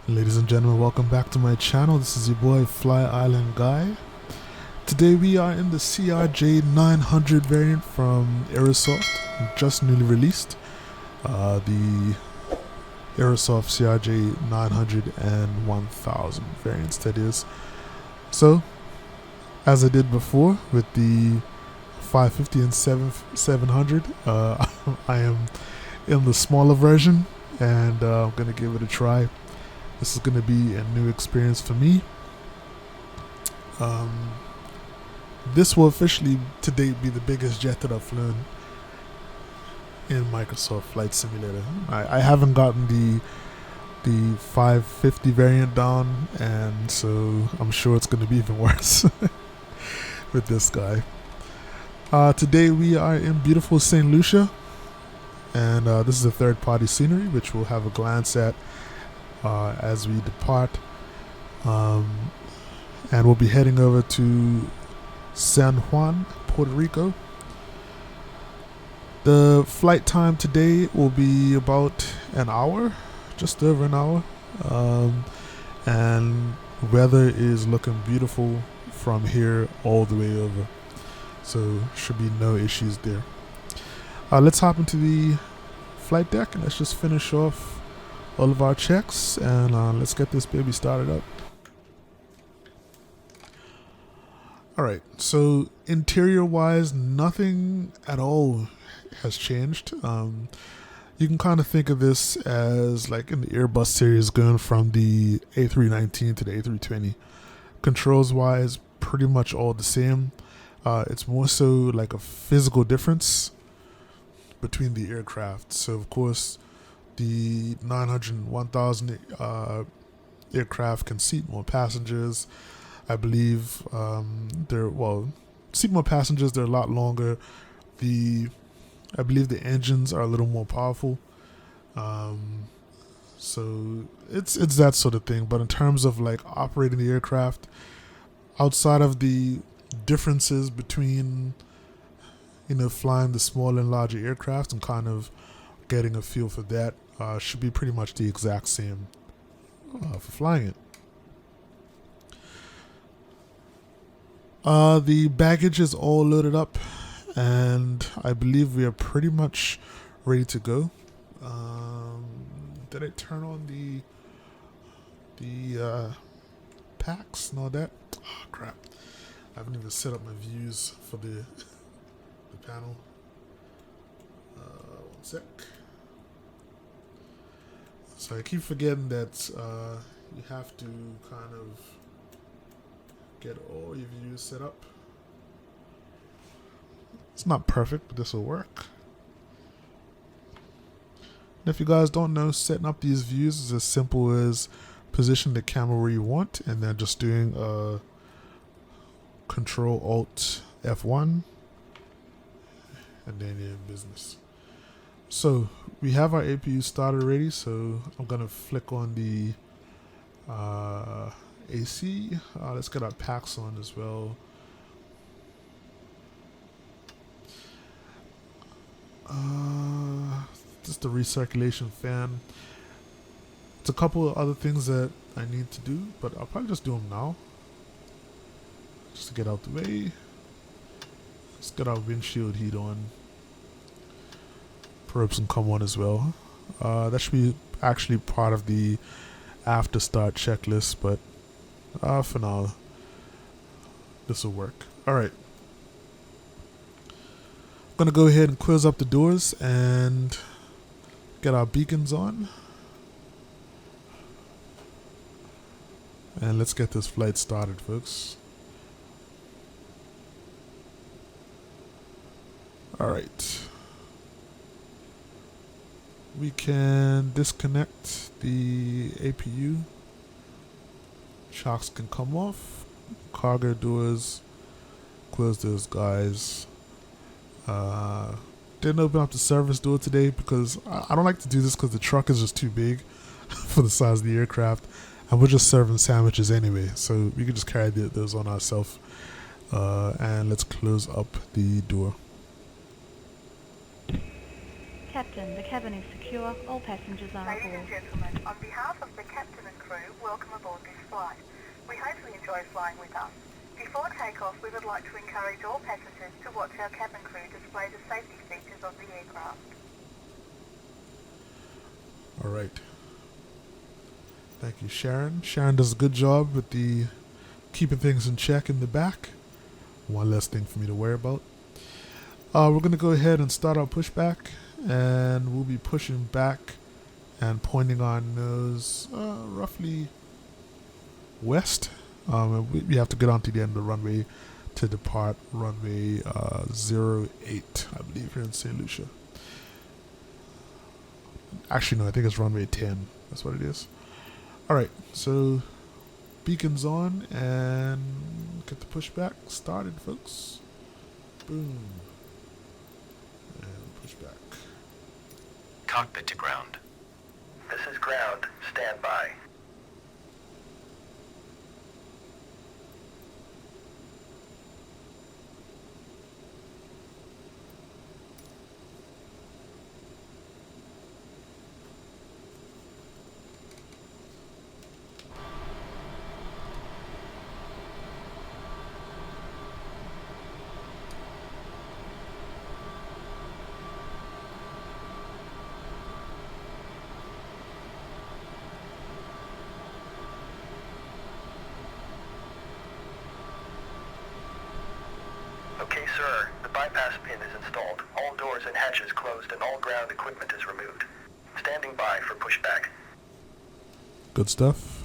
Ladies and gentlemen, welcome back to my channel. This is your boy Fly Island Guy. Today we are in the CRJ900 variant from Aerosoft, just newly released. The Aerosoft CRJ900 and 1000 variants, that is. So, as I did before with the 550 and 700, I am in the smaller version, and I'm going to give it a try. This is going to be a new experience for me. This will officially to date be the biggest jet that I've flown in Microsoft Flight Simulator. I haven't gotten the 550 variant down, and so I'm sure it's going to be even worse with this guy. Today we are in beautiful St Lucia, and this is a third-party scenery which we'll have a glance at as we depart, and we'll be heading over to San Juan, Puerto Rico. The flight time today will be about an hour, just over an hour, and weather is looking beautiful from here all the way over, so should be no issues there. Let's hop into the flight deck and let's just finish off all of our checks, and let's get this baby started up. Alright, so interior wise, nothing at all has changed. You can kind of think of this as like in the Airbus series going from the A319 to the A320. Controls wise, pretty much all the same. It's more so like a physical difference between the aircraft. So of course, the 900 and 1000 aircraft can seat more passengers. I believe seat more passengers. They're a lot longer. I believe the engines are a little more powerful. So it's that sort of thing. But in terms of like operating the aircraft, outside of the differences between flying the smaller and larger aircraft and kind of getting a feel for that, should be pretty much the exact same for flying it. The baggage is all loaded up, and I believe we are pretty much ready to go. Did I turn on the packs and all that? Oh crap! I haven't even set up my views for the panel. One sec. So I keep forgetting that you have to kind of get all your views set up. It's not perfect, but this will work. And if you guys don't know, setting up these views is as simple as position the camera where you want and then just doing Control Alt F1, and then you're in business. So we have our APU started already, so I'm gonna flick on the AC. Let's get our packs on as well. Just the recirculation fan. It's a couple of other things that I need to do, but I'll probably just do them now, just to get out the way. Let's get our windshield heat on. Probes can come on as well. That should be actually part of the after start checklist, but for now, this will work. Alright. I'm going to go ahead and close up the doors and get our beacons on. And let's get this flight started, folks. Alright. We can disconnect the APU. Shocks can come off. Cargo doors. Close those guys. Didn't open up the service door today because I don't like to do this because the truck is just too big for the size of the aircraft, and we're just serving sandwiches anyway, so we can just carry those on ourselves. And let's close up the door. Captain, the cabin is secure. All passengers are aboard. Ladies and gentlemen, on behalf of the captain and crew, welcome aboard this flight. We hope you enjoy flying with us. Before takeoff, we would like to encourage all passengers to watch our cabin crew display the safety features of the aircraft. All right. Thank you, Sharon. Sharon does a good job with the keeping things in check in the back. One less thing for me to worry about. We're going to go ahead and start our pushback, and we'll be pushing back and pointing our nose roughly west. We have to get onto the end of the runway to depart runway 08, I believe, here in St Lucia. Actually, no, I think it's runway 10. That's what it is. Alright, so beacons on and get the pushback started, folks. Boom. And pushback. Cockpit to ground. This is ground. Stand by. Okay, sir. The bypass pin is installed. All doors and hatches closed and all ground equipment is removed. Standing by for pushback. Good stuff.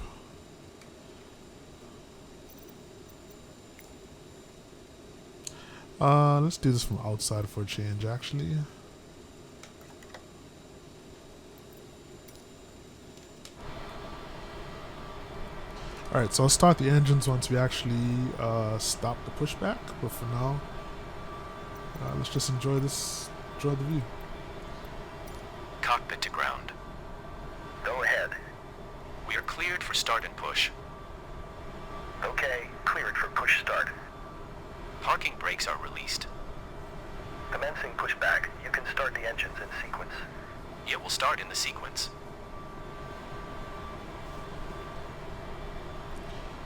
Let's do this from outside for a change, actually. Alright, so I'll start the engines once we actually stop the pushback, but for now, let's just enjoy the view. Cockpit to ground. Go ahead. We are cleared for start and push. Okay, cleared for push start. Parking brakes are released. Commencing pushback. You can start the engines in sequence. It will start in the sequence.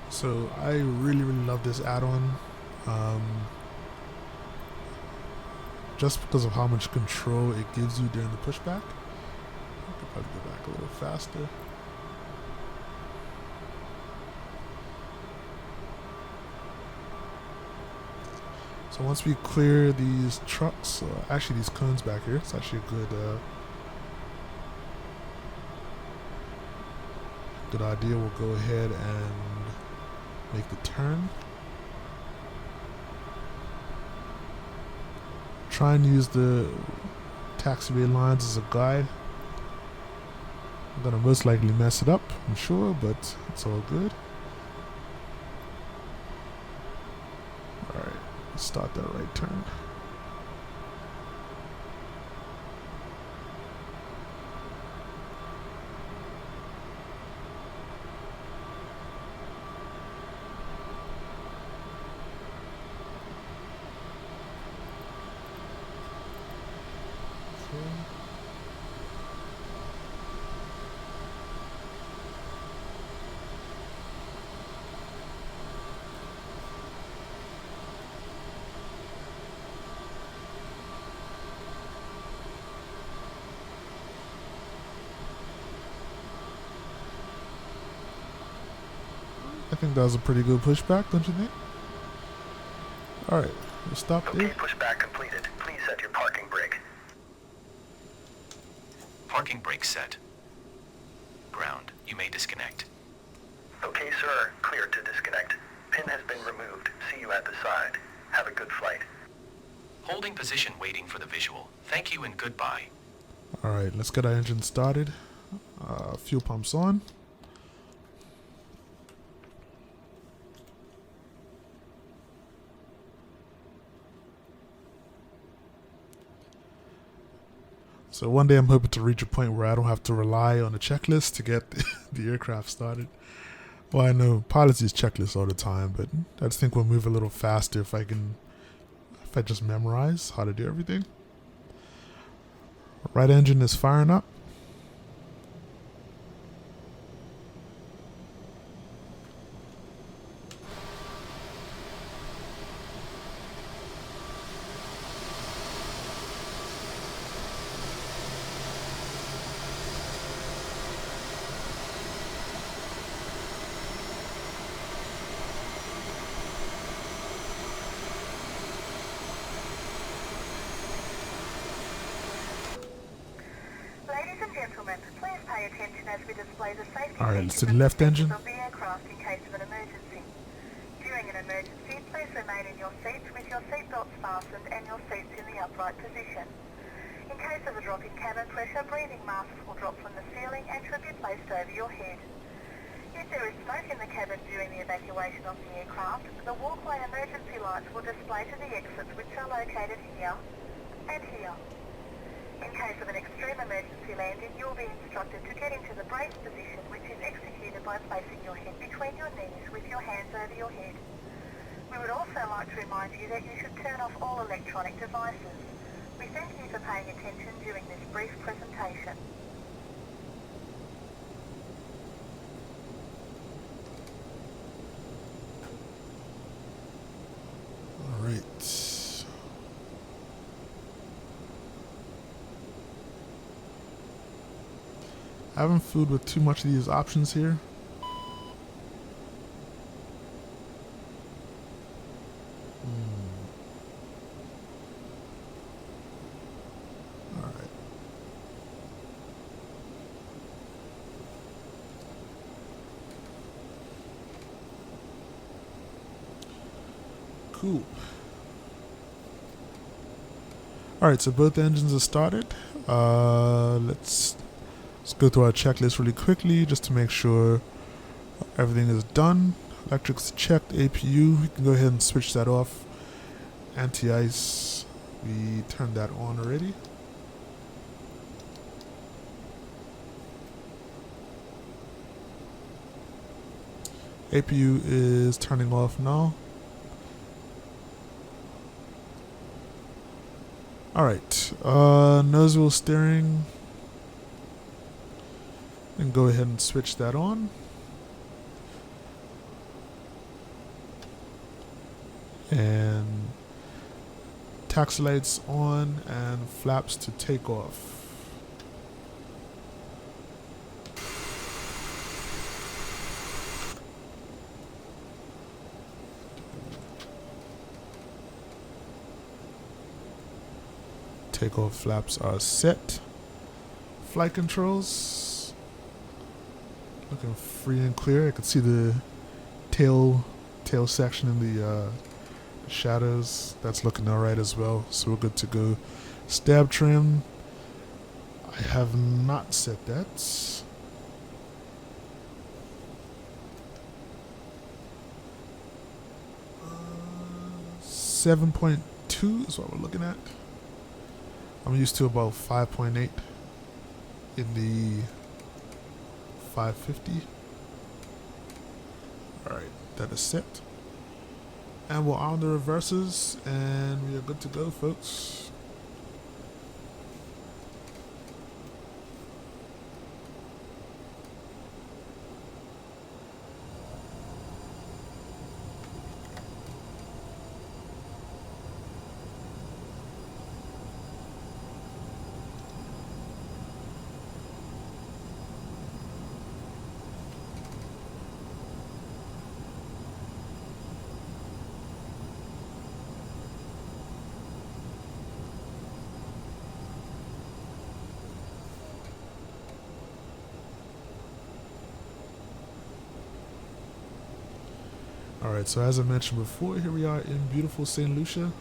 So I really love this add-on, just because of how much control it gives you during the pushback. I could probably go back a little faster. So once we clear these trucks, actually these cones back here, it's actually a good idea. We'll go ahead and make the turn. Try and use the taxiway lines as a guide. I'm gonna most likely mess it up, I'm sure, but it's all good. Alright, let's start that right turn. I think that was a pretty good pushback, don't you think? Alright, we'll stop Okay, there. pushback completed. Please set your parking brake. Parking brake set. Ground. You may disconnect. Okay, sir. Clear to disconnect. Pin has been removed. See you at the side. Have a good flight. Holding position waiting for the visual. Thank you and goodbye. Alright, let's get our engine started. Fuel pumps on. So one day I'm hoping to reach a point where I don't have to rely on a checklist to get the aircraft started. Well, I know pilots use checklists all the time, but I just think we'll move a little faster if I just memorize how to do everything. Right engine is firing up. Ladies and gentlemen, please pay attention as we display the safety Alright, it's features the and left procedures engine. of the aircraft in case of an emergency. During an emergency, please remain in your seats with your seatbelts fastened and your seats in the upright position. In case of a drop in cabin pressure, breathing masks will drop from the ceiling and should be placed over your head. If there is smoke in the cabin during the evacuation of the aircraft, the walkway emergency lights will display to the exits, which are located here and here. In case of an extreme emergency landing, you will be instructed to get into the brace position, which is executed by placing your head between your knees with your hands over your head. We would also like to remind you that you should turn off all electronic devices. We thank you for paying attention during this brief presentation. Alright. I haven't fooled with too much of these options here. Alright. Cool. Alright, so both engines are started. Let's go through our checklist really quickly just to make sure everything is done. Electrics checked, APU, we can go ahead and switch that off. Anti-ice, we turned that on already. APU is turning off now. Alright, nose wheel steering. And go ahead and switch that on. And taxi lights on and flaps to take off. Takeoff flaps are set. Flight controls looking free and clear. I can see the tail section in the shadows. That's looking alright as well, so we're good to go. Stab trim, I have not set that. 7.2 is what we're looking at. I'm used to about 5.8 in the 550. Alright, that is set. And we'll arm the reversers and we are good to go, folks. Alright, so as I mentioned before, here we are in beautiful St Lucia.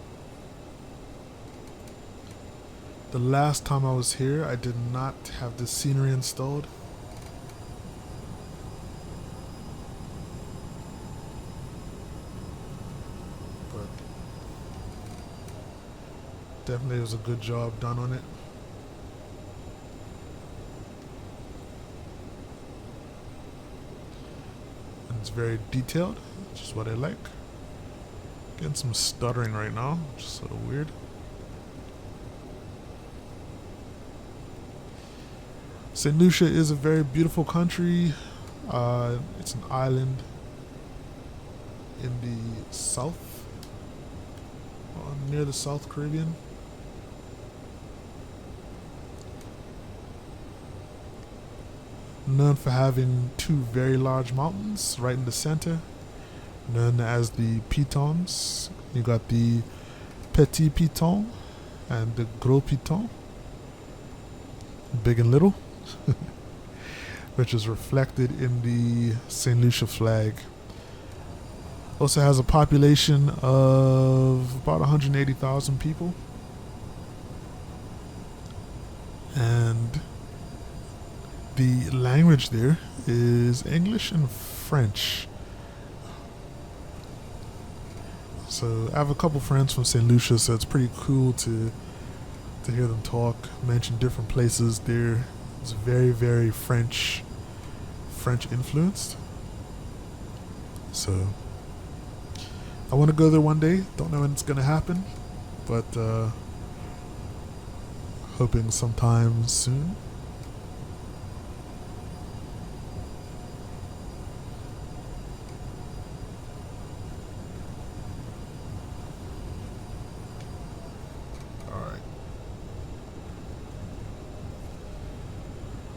The last time I was here, I did not have the scenery installed. But definitely was a good job done on it. And it's very detailed, which is what I like. Getting some stuttering right now, which is sort of weird. St. Lucia is a very beautiful country. It's an island in the south, near the South Caribbean. Known for having two very large mountains right in the center, known as the pitons. You got the Petit Piton and the Gros Piton, big and little, which is reflected in the St. Lucia flag. Also has a population of about 180,000 people. And the language there is English and French. So I have a couple friends from St. Lucia, so it's pretty cool to hear them talk, mention different places there. It's very, very French influenced. So I want to go there one day. Don't know when it's gonna happen, but hoping sometime soon.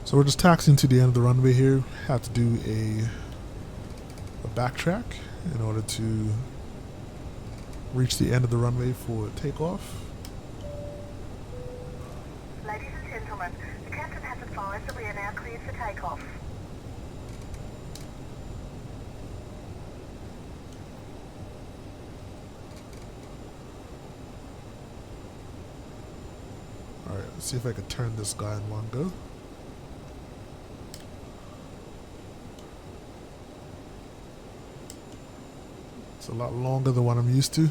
So we're just taxiing to the end of the runway here. Have to do a backtrack in order to reach the end of the runway for takeoff. Ladies and gentlemen, the captain has advised that we are now cleared for takeoff. Alright, let's see if I can turn this guy in one go. It's a lot longer than what I'm used to.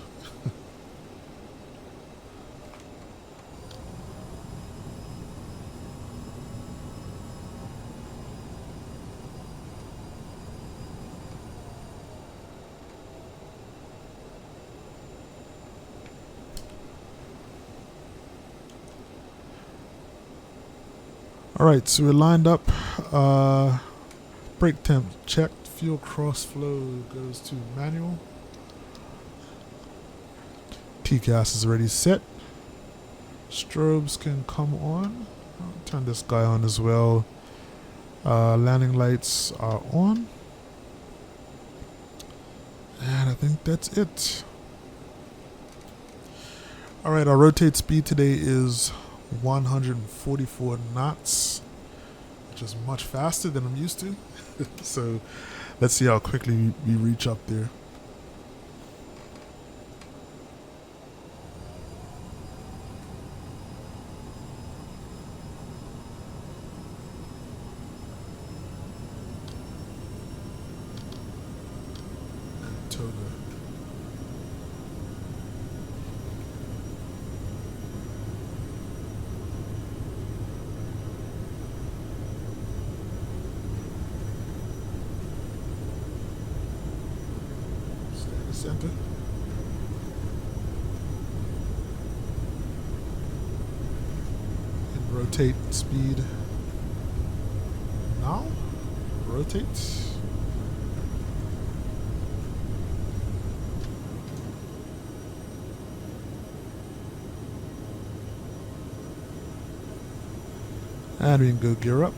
Alright, so we're lined up. Brake temp checked. Fuel cross flow goes to manual. T-gas is already set. Strobes can come on. I'll turn this guy on as well. Landing lights are on. And I think that's it. Alright, our rotate speed today is 144 knots, which is much faster than I'm used to. So let's see how quickly we reach up there. Toga. Stay in the center. And rotate speed. Now, rotate. And we can go gear up.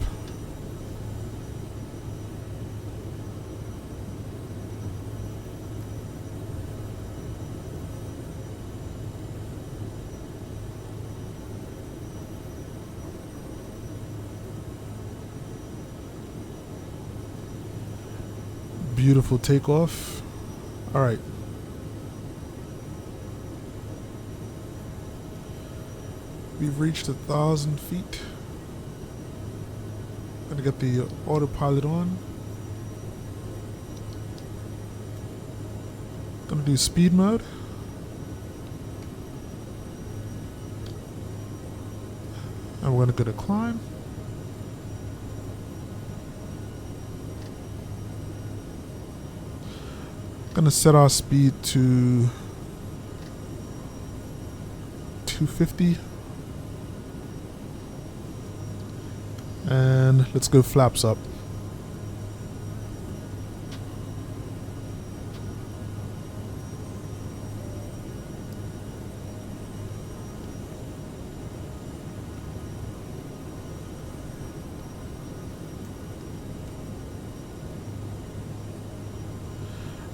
Beautiful takeoff. All right. We've reached 1,000 feet. Gonna get the autopilot on. Gonna do speed mode. And we're gonna go to climb. Gonna set our speed to 250. And let's go flaps up.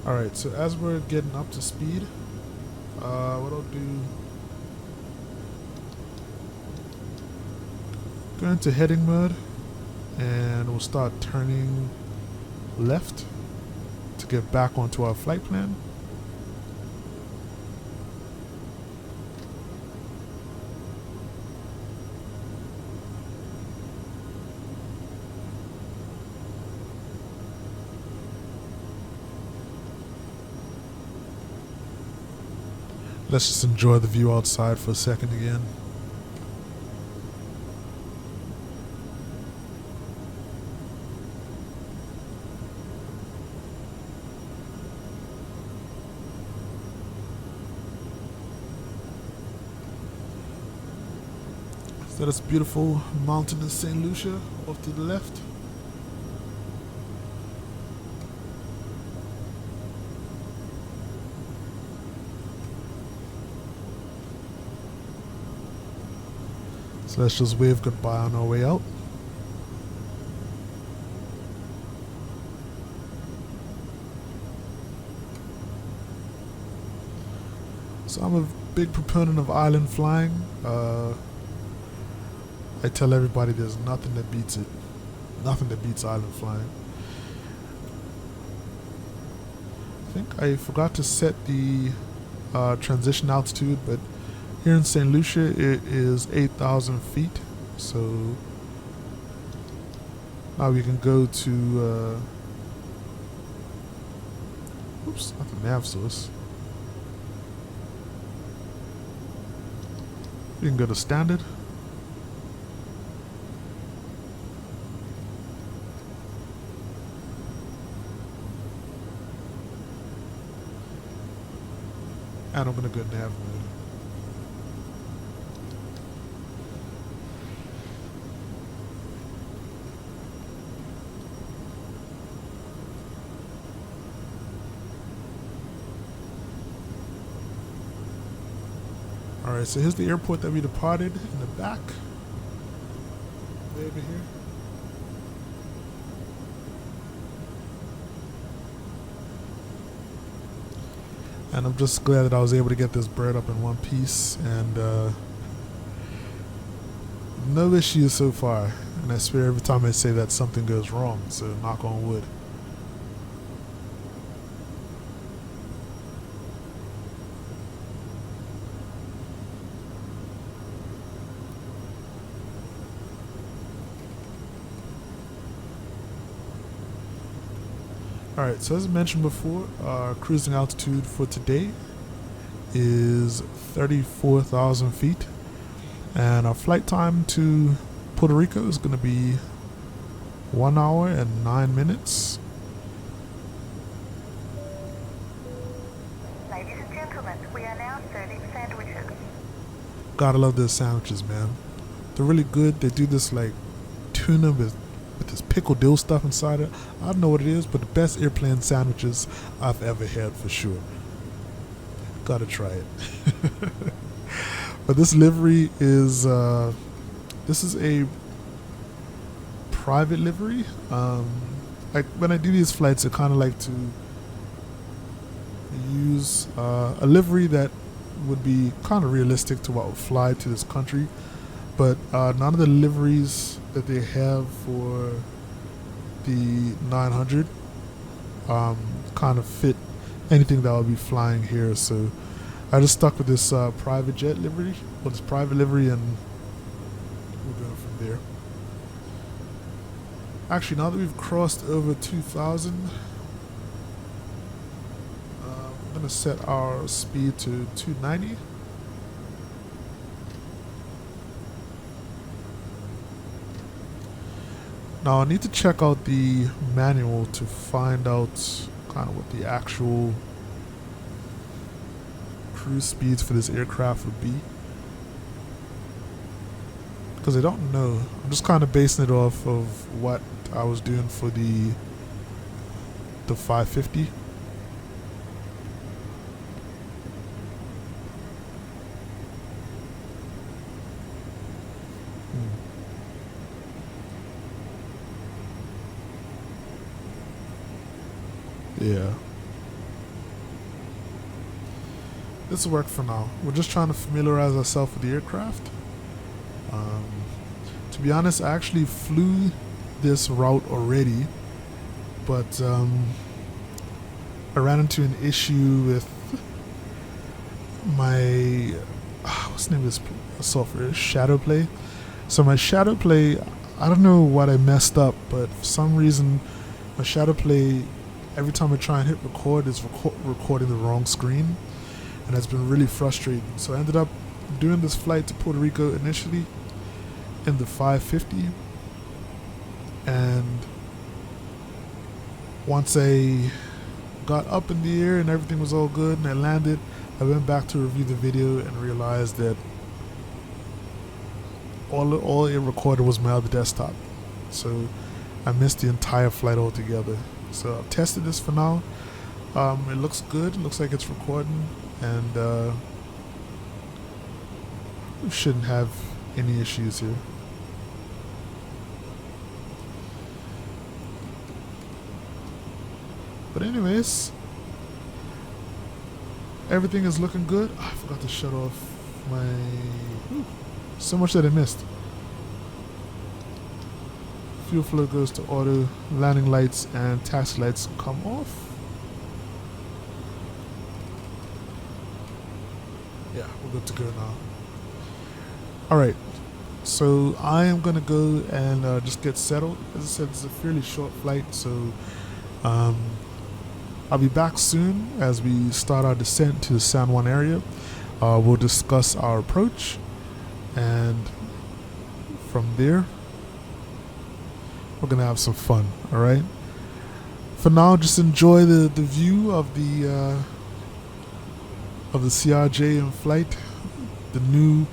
Alright, so as we're getting up to speed, what I'll do, go into heading mode, and we'll start turning left to get back onto our flight plan. Let's just enjoy the view outside for a second again. So that's beautiful mountain in St Lucia off to the left. So let's just wave goodbye on our way out. So I'm a big proponent of island flying. I tell everybody there's nothing that beats it. Nothing that beats island flying. I think I forgot to set the transition altitude, but here in St. Lucia it is 8,000 feet. So now we can go to oops, not the nav source. We can go to standard. And I'm gonna go nav mode. Alright, so here's the airport that we departed in the back. Way over here. And I'm just glad that I was able to get this bird up in one piece, and no issues so far. And I swear every time I say that something goes wrong, so knock on wood. Alright, so as I mentioned before, our cruising altitude for today is 34,000 feet. And our flight time to Puerto Rico is going to be 1 hour and 9 minutes. Ladies and gentlemen, we are now serving sandwiches. Gotta love those sandwiches, man. They're really good. They do this like tuna with this pickle dill stuff inside it. I don't know what it is, but the best airplane sandwiches I've ever had for sure. Gotta try it. But this livery is this is a private livery. Like when I do these flights, I kind of like to use a livery that would be kind of realistic to what would fly to this country. But none of the liveries that they have for the 900 kind of fit anything that will be flying here. So I just stuck with this private jet livery, or this private livery, and we're going from there. Actually, now that we've crossed over 2,000, I'm going to set our speed to 290. Now I need to check out the manual to find out kind of what the actual cruise speeds for this aircraft would be. because I don't know. I'm just kind of basing it off of what I was doing for the 550. Yeah. This will work for now. We're just trying to familiarize ourselves with the aircraft. To be honest, I actually flew this route already, but I ran into an issue with my what's the name of this software? Shadowplay. So my Shadowplay, I don't know what I messed up, but for some reason my Shadowplay, every time I try and hit record, it's recording the wrong screen, and it's been really frustrating. So I ended up doing this flight to Puerto Rico initially in the 550, and once I got up in the air and everything was all good and I landed, I went back to review the video and realized that all it recorded was my other desktop. So I missed the entire flight altogether. So I've tested this for now. It looks good. It looks like it's recording, and we shouldn't have any issues here. But anyways, everything is looking good. I forgot to shut off my... so much that I missed. Fuel flow goes to auto, landing lights and taxi lights come off. Yeah, we're good to go now. Alright, so I am going to go and just get settled. As I said, it's a fairly short flight, so I'll be back soon as we start our descent to the San Juan area. We'll discuss our approach, and from there we're gonna have some fun. All right. For now, just enjoy the view of the CRJ in flight, the new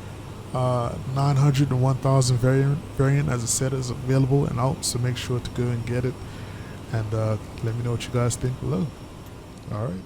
900 and 1000 variant. As I said, is available and out, so make sure to go and get it, and let me know what you guys think below. All right.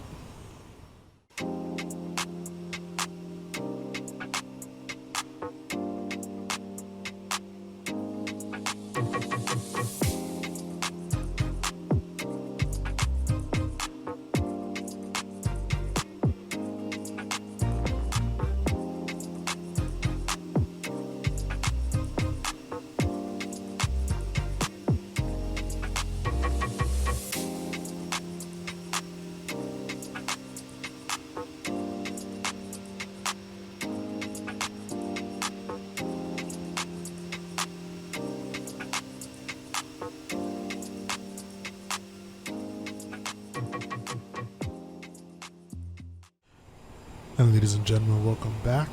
And ladies and gentlemen, welcome back.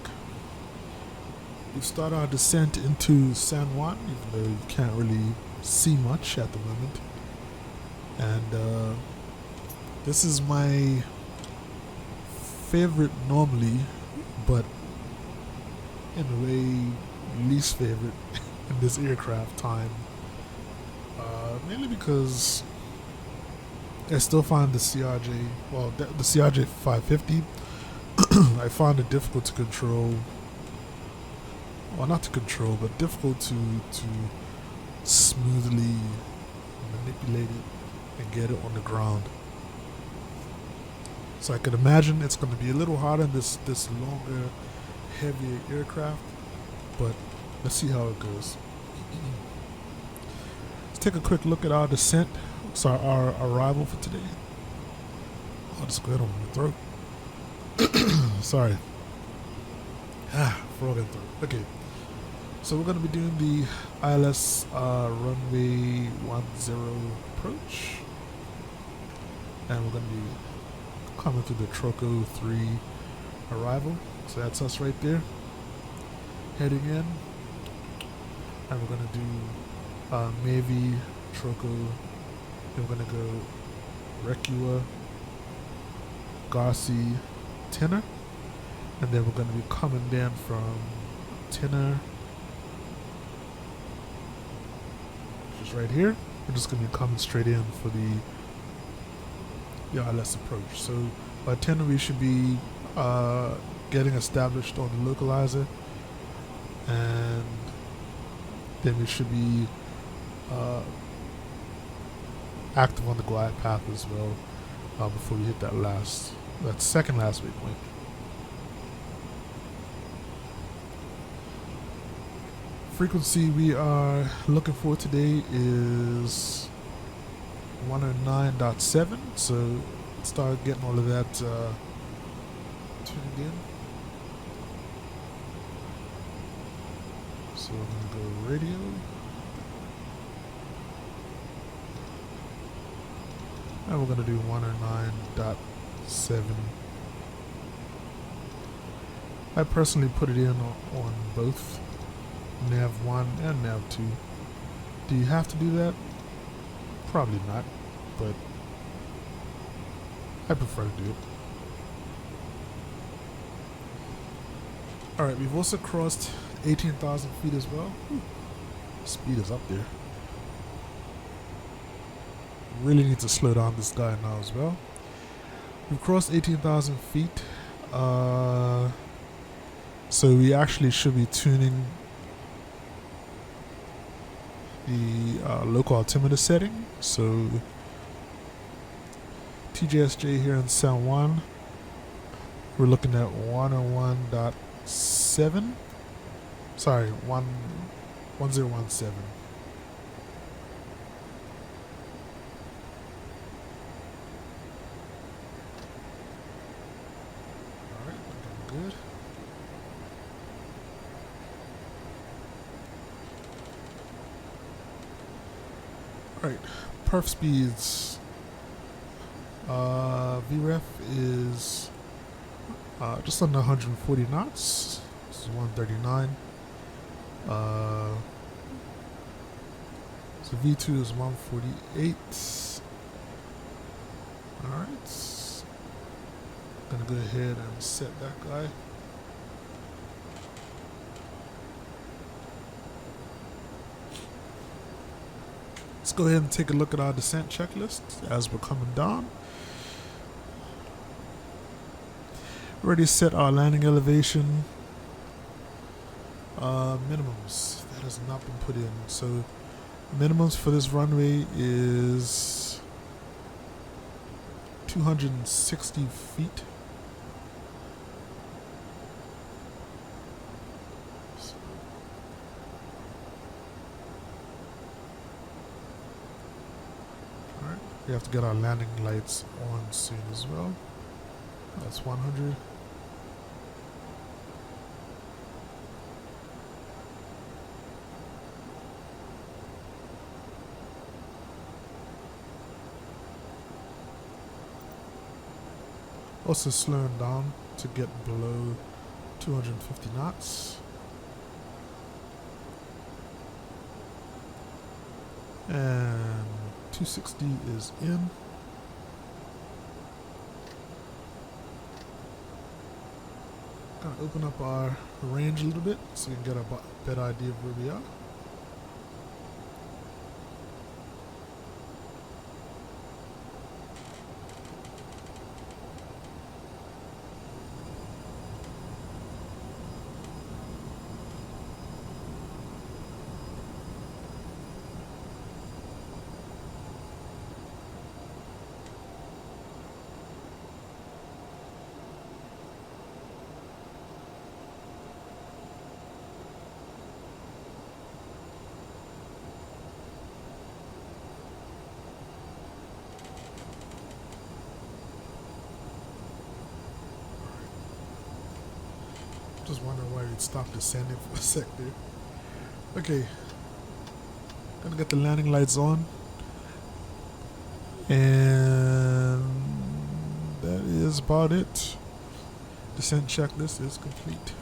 We've started our descent into San Juan, even though you can't really see much at the moment. And this is my favorite normally, but in a way least favorite in this aircraft time. Mainly because I still find the CRJ, well, the CRJ 550, I find it difficult to control, well, not to control, but difficult to smoothly manipulate it and get it on the ground. So I could imagine it's going to be a little harder in this longer, heavier aircraft, but let's see how it goes. Let's take a quick look at our descent. Sorry, our arrival for today. Oh, just go ahead on my throat. Sorry. Frog in throat. Okay. So we're going to be doing the ILS runway 10 approach. And we're going to be coming through the Troco 3 arrival. So that's us right there. Heading in. And we're going to do Navy, Troco. Then we're going to go Recua, Garci, Tenor, and then we're going to be coming down from Tenor is right here. We're just going to be coming straight in for the ILS approach. So by 10 we should be getting established on the localizer, and then we should be active on the glide path as well before we hit that second last waypoint. Frequency we are looking for today is 109.7, so start getting all of that tuned in. So I'm going to go radio. And we're going to do 109.7. I personally put it in on both nav 1 and nav 2. Do you have to do that? Probably not, but I prefer to do it. Alright, we've also crossed 18,000 feet as well. Speed is up there. Really need to slow down this guy now as well. We've crossed 18,000 feet. So we actually should be tuning the local altimeter setting. So TJSJ here in San Juan, we're looking at 101.7. Sorry, 1017. Alright, looking good. Alright, perf speeds. VREF is just under 140 knots. This is 139. So V2 is 148. Alright. Gonna go ahead and set that guy. Let's go ahead and take a look at our descent checklist as we're coming down. Already set our landing elevation. Minimums, that has not been put in. So minimums for this runway is 260 feet. Alright, we have to get our landing lights on soon as well. That's 100. Also slowing down to get below 250 knots. And 260 is in. Gonna open up our range a little bit so we can get a better idea of where we are. Just wondering why we'd stop descending for a sec there. Okay, gonna get the landing lights on, and that is about it. Descent checklist is complete.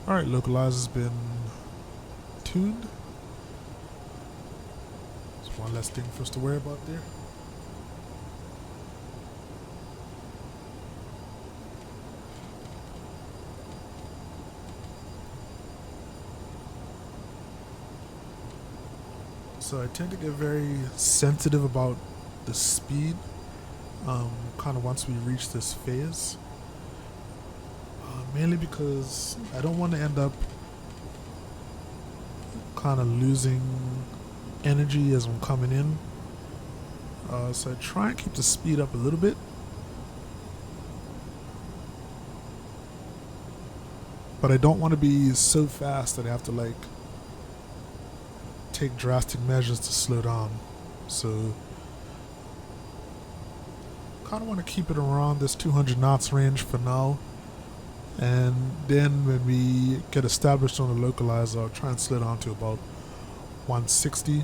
Alright, localizer's been tuned. There's one less thing for us to worry about there. So I tend to get very sensitive about the speed kind of once we reach this phase. Mainly because I don't want to end up kind of losing energy as I'm coming in. So I try and keep the speed up a little bit. But I don't want to be so fast that I have to like take drastic measures to slow down. So kind of want to keep it around this 200 knots range for now. And then when we get established on the localizer, I'll try and slow down to about 160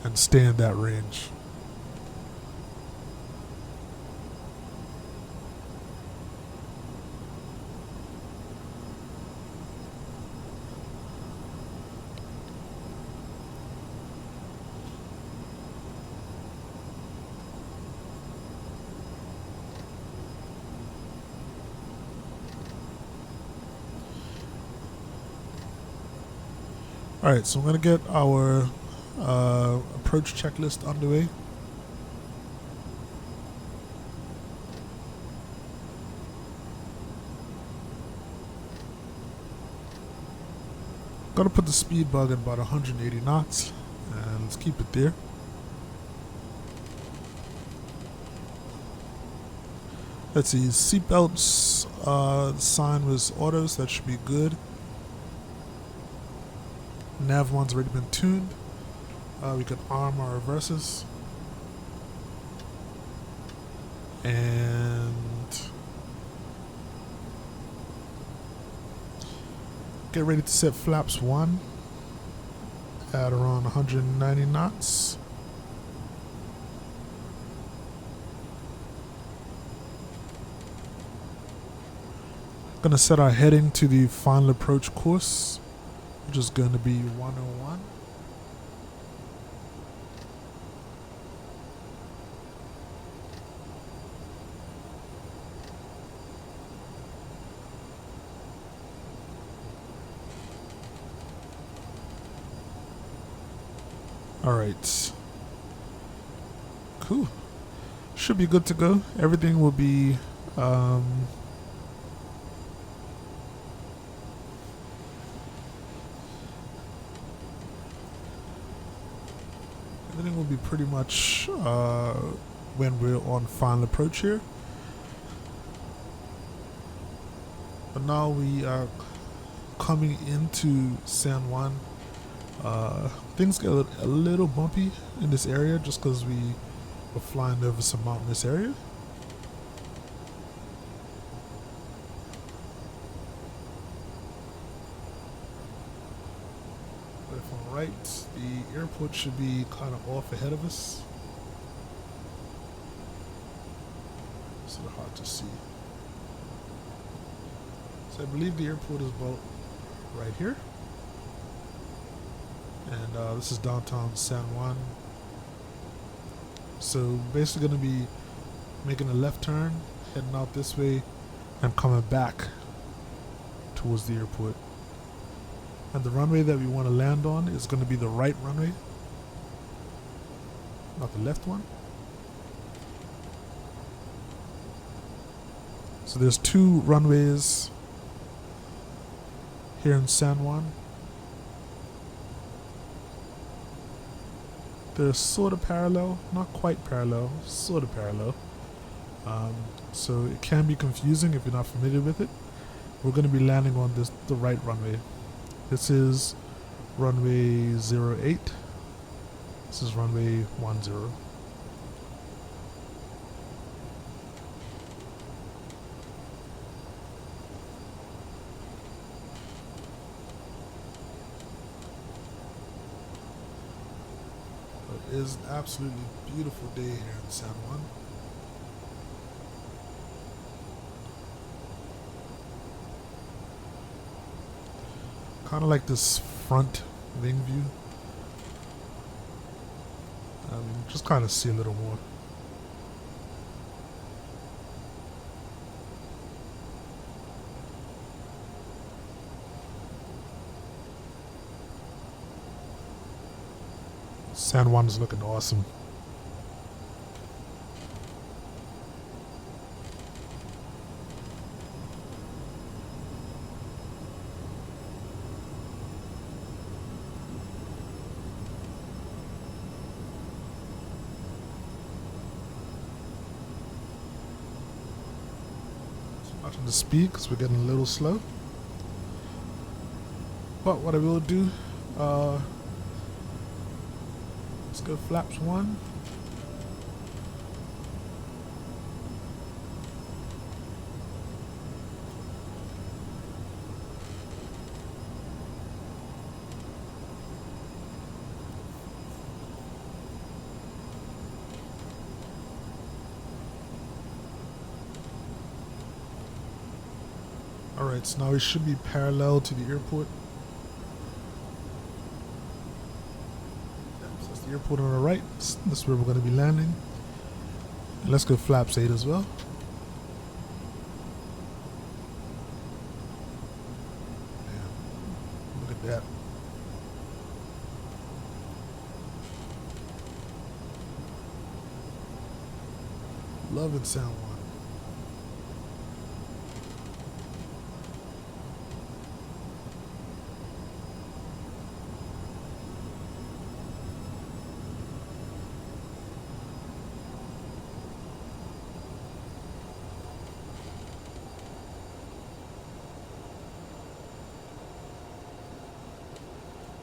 and stay in that range. Alright, so I'm going to get our approach checklist underway. Got to put the speed bug at about 180 knots, and let's keep it there. Let's see, seatbelts, the sign was auto, so that should be good. Nav 1's already been tuned. We can arm our reverses. And get ready to set flaps 1 at around 190 knots. Gonna set our heading to the final approach course, which is going to be 101. Alright. Cool. Should be good to go. Everything will be everything will be pretty much when we're on final approach here. But now we are coming into San Juan. Things get a little bumpy in this area just because we were flying over some mountainous area. But if I'm right, the airport should be kind of off ahead of us. It's sort of hard to see. So I believe the airport is about right here. And this is downtown San Juan. So basically going to be making a left turn, heading out this way, and coming back towards the airport. And the runway that we want to land on is going to be the right runway, not the left one. So there's 2 runways here in San Juan. They're sort of parallel, not quite parallel, sort of parallel. So it can be confusing if you're not familiar with it. We're going to be landing on the right runway. This is runway 08. This is runway 10. It is an absolutely beautiful day here in San Juan. Kind of like this front wing view. Just kind of see a little more. San Juan is looking awesome. Watching the speed because we're getting a little slow. But what I will do, let's go flaps 1. Alright, so now we should be parallel to the airport. So that's the airport on the right. This is where we're going to be landing. And let's go flaps 8 as well. Man, look at that. Loving San Juan.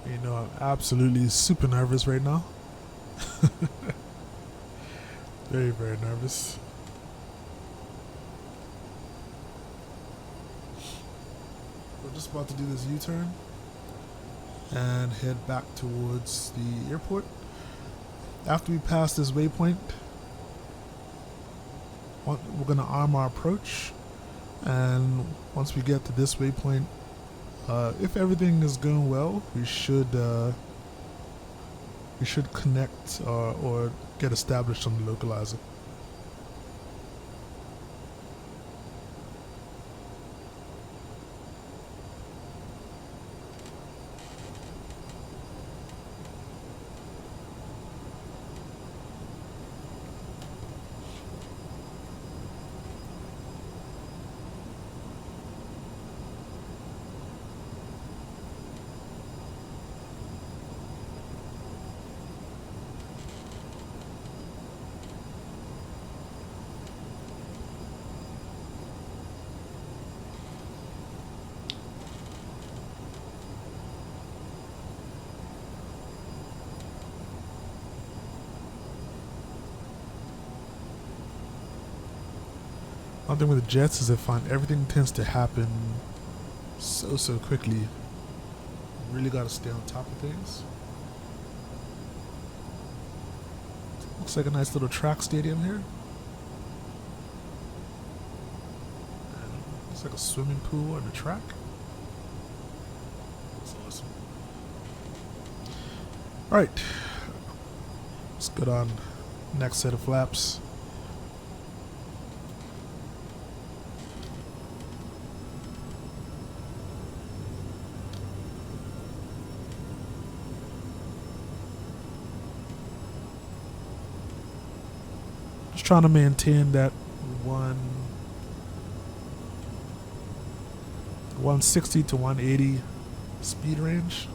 You know, I'm absolutely super nervous right now. Very, very nervous. We're just about to do this U-turn and head back towards the airport. After we pass this waypoint, we're going to arm our approach, and once we get to this waypoint, if everything is going well, we should connect or get established on the localizer. One thing with the jets is I find everything tends to happen so quickly. You really got to stay on top of things. Looks like a nice little track stadium here. Looks like a swimming pool on the track. That's awesome. Alright, let's get on next set of flaps. Trying to maintain that 160 to 180 speed range.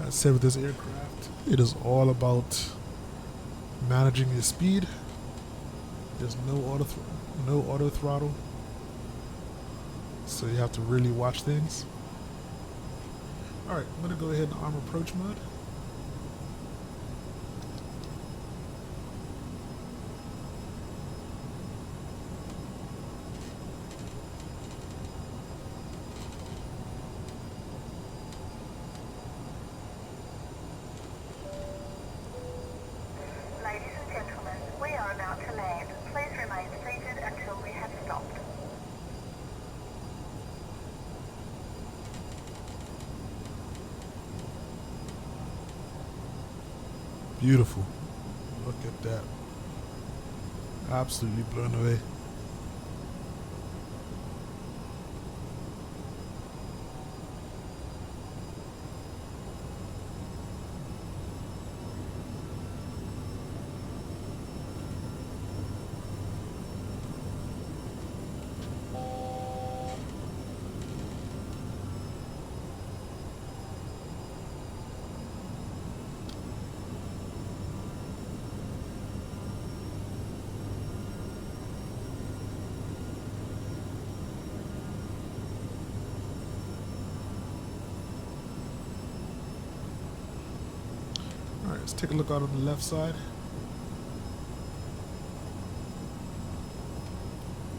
That said, with this aircraft, it is all about managing your speed. There's no auto throttle, so you have to really watch things. Alright, I'm going to go ahead and arm approach mode. Ladies and gentlemen, we are about to land. Please remain seated until we have beautiful. Look at that. Absolutely blown away. Alright, let's take a look out on the left side.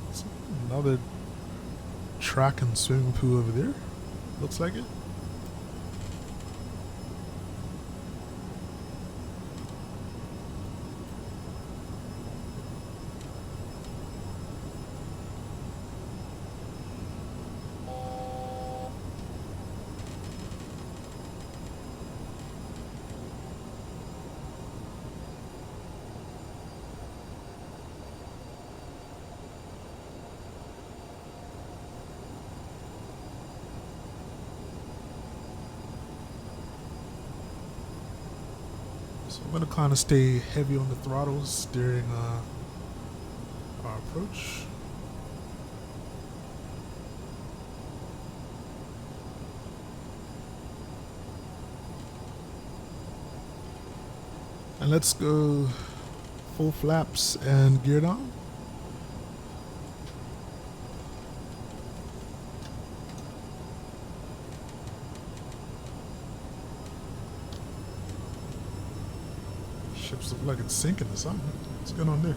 It's another track and swimming pool over there. Looks like it. So I'm going to kind of stay heavy on the throttles during our approach. And let's go full flaps and gear down. Ships look like it's sinking or something. What's going on there?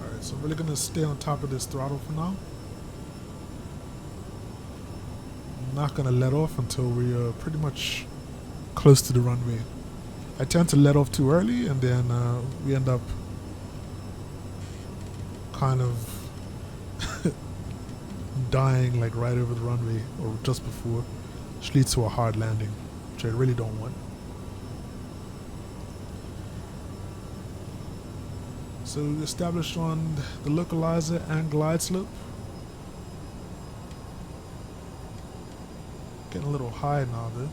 Alright, so I'm really going to stay on top of this throttle for now. I'm not going to let off until we are pretty much close to the runway. I tend to let off too early, and then we end up kind of dying like right over the runway or just before, which leads to a hard landing, which I really don't want. So we established on the localizer and glide slope. Getting a little high now though.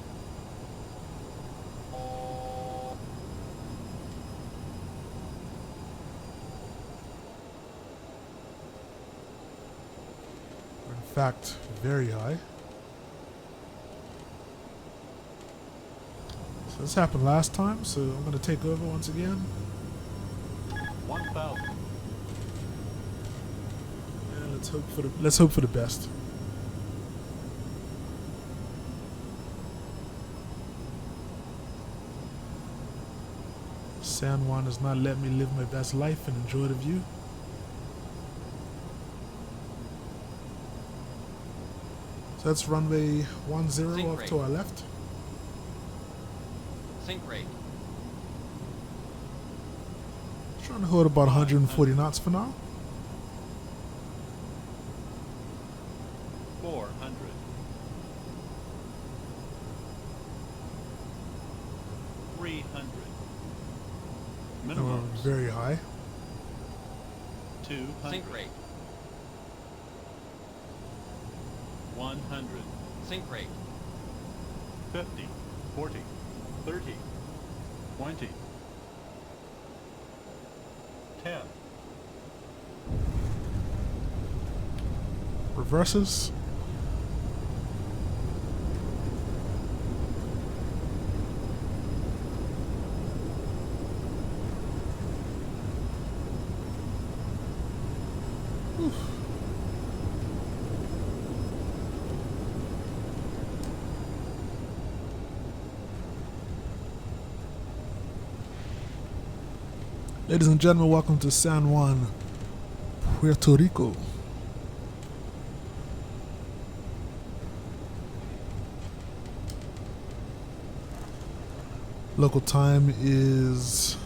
In fact, very high. So this happened last time, so I'm going to take over once again. 1,000. And let's hope for the best. San Juan does not let me live my best life and enjoy the view. So that's runway 10 Sink off rate. to our left. Sink rate. Trying to hold about 140 knots for now. 400. 300. And we're Minimum. very high. 200. Sink rate. 100. Sink rate. 50. 40. 30. 20. 10. Reverses. Oof. Ladies and gentlemen, welcome to San Juan, Puerto Rico. Local time is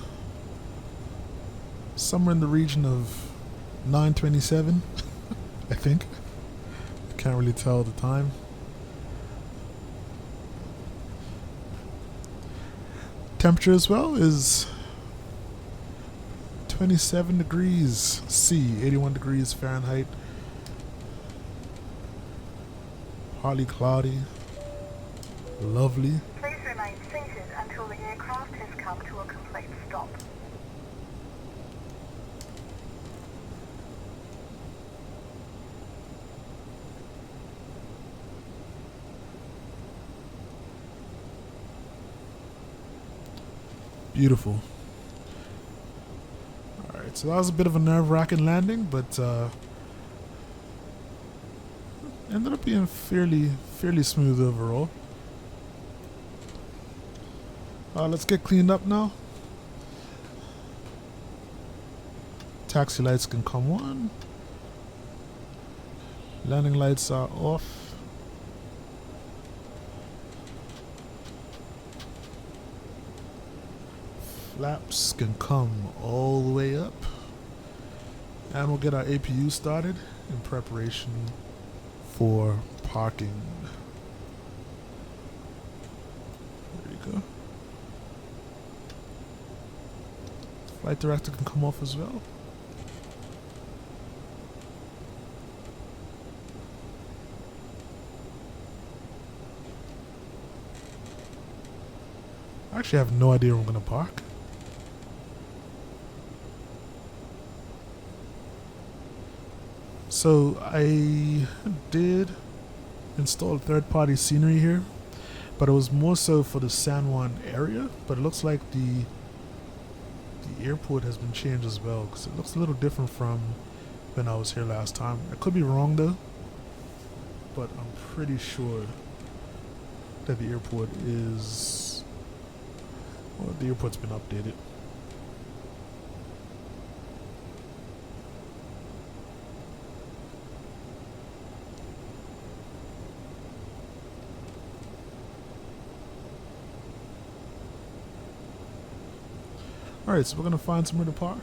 somewhere in the region of 9:27, I think. Can't really tell the time. Temperature as well is 27 degrees C, 81 degrees Fahrenheit. Partly cloudy. Lovely. Please remain seated until the aircraft has come to a complete stop. Beautiful. Alright, so that was a bit of a nerve-wracking landing, but ended up being fairly smooth overall. Let's get cleaned up now. Taxi lights can come on. Landing lights are off. Flaps can come all the way up. And we'll get our APU started in preparation for parking. There you go. Flight director can come off as well. I actually have no idea where I'm going to park. So I did install third-party scenery here, but it was more so for the San Juan area. But it looks like the airport has been changed as well, because it looks a little different from when I was here last time. I could be wrong though, but I'm pretty sure that the airport is, well, the airport's been updated. Alright, so we're going to find somewhere to park.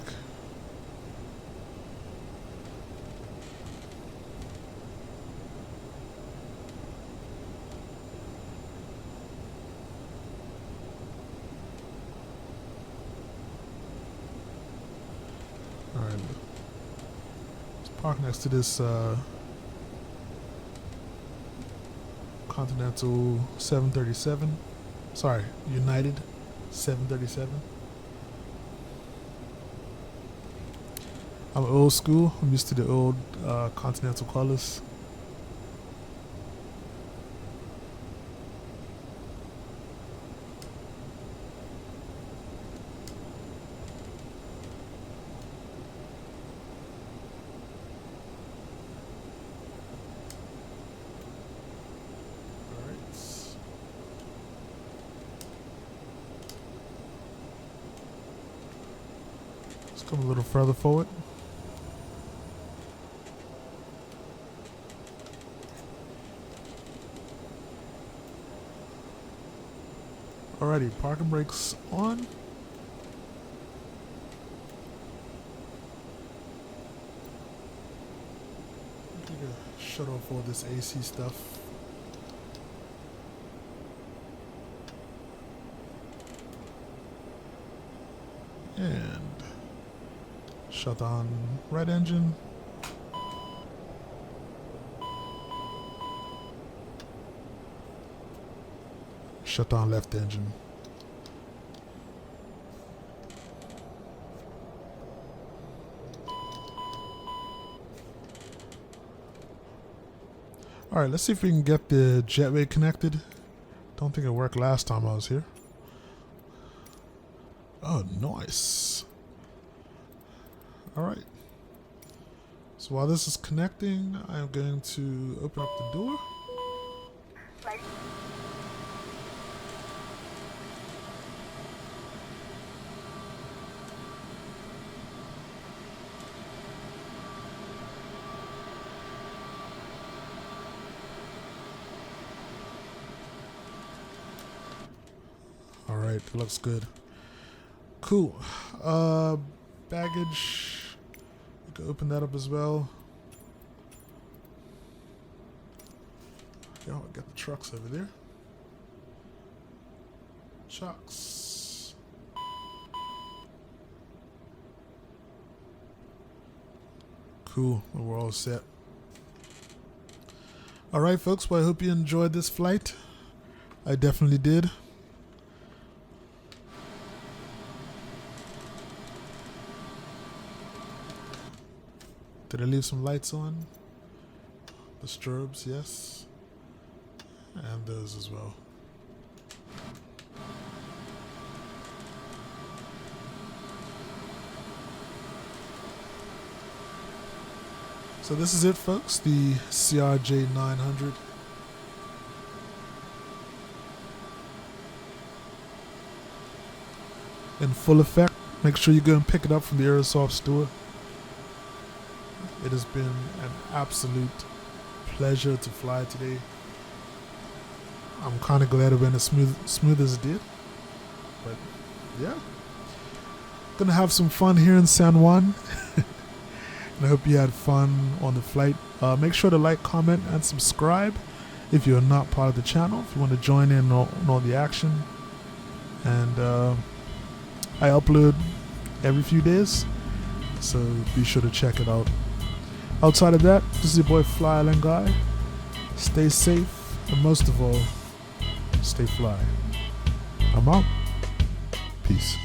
Alright, let's park next to this Continental 737. Sorry, United 737. I'm old school. I'm used to the old Continental colors. Alright. Let's come a little further forward. Alrighty, parking brakes on. Take a shut off all this AC stuff. And shut on right engine. Shut down left engine. Alright, let's see if we can get the jetway connected. Don't think it worked last time I was here. Oh, nice. Alright. So while this is connecting, I'm going to open up the door. Ladies All right, that looks good. Cool. Baggage. You can open that up as well. Yeah, I'll get the trucks over there. Trucks. Cool. We're all set. All right, folks. Well, I hope you enjoyed this flight. I definitely did. Did I leave some lights on? The strobes, yes. And those as well. So this is it, folks, the CRJ900. In full effect. Make sure you go and pick it up from the Aerosoft store. It has been an absolute pleasure to fly today. I'm kind of glad it went as smooth as it did. But yeah, gonna have some fun here in San Juan. And I hope you had fun on the flight. Make sure to like, comment, and subscribe if you're not part of the channel. If you want to join in on all the action. And I upload every few days, so be sure to check it out. Outside of that, this is your boy Fly Island Guy. Stay safe, and most of all, stay fly. I'm out. Peace.